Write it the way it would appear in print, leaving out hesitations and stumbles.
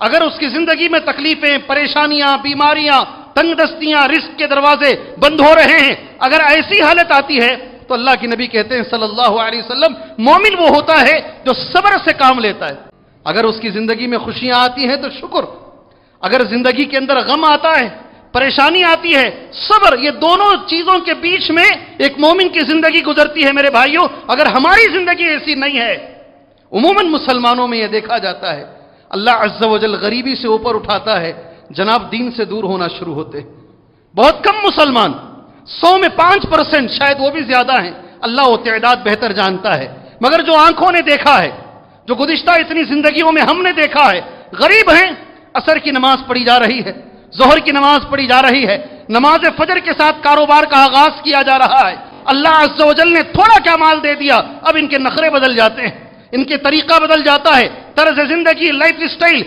اگر اس کی زندگی میں تکلیفیں، پریشانیاں، بیماریاں، تنگ دستیاں، رزق کے دروازے بند ہو رہے ہیں، اگر ایسی حالت آتی ہے تو اللہ کے نبی کہتے ہیں صلی اللہ علیہ وسلم، مومن وہ ہوتا ہے جو صبر سے کام لیتا ہے۔ اگر اس کی زندگی میں خوشیاں آتی ہیں تو شکر، اگر زندگی کے اندر غم آتا ہے، پریشانی آتی ہے، صبر، یہ دونوں چیزوں کے بیچ میں ایک مومن کی زندگی گزرتی ہے۔ میرے بھائیوں، اگر ہماری زندگی ایسی نہیں ہے، عموماً مسلمانوں میں یہ دیکھا جاتا ہے اللہ عز و جل غریبی سے اوپر اٹھاتا ہے، جناب دین سے دور ہونا شروع ہوتے ہیں۔ بہت کم مسلمان، 100 میں 5%، شاید وہ بھی زیادہ ہیں، اللہ وہ تعداد بہتر جانتا ہے، مگر جو آنکھوں نے دیکھا ہے، جو گزشتہ اتنی زندگیوں میں ہم نے دیکھا ہے، غریب ہیں، عصر کی نماز پڑھی جا رہی ہے، ظہر کی نماز پڑھی جا رہی ہے، نماز فجر کے ساتھ کاروبار کا آغاز کیا جا رہا ہے، اللہ عز و جل نے تھوڑا کیا مال دے دیا، اب ان کے نخرے بدل جاتے ہیں، ان کے طریقہ بدل جاتا ہے، طرز زندگی، لائف سٹائل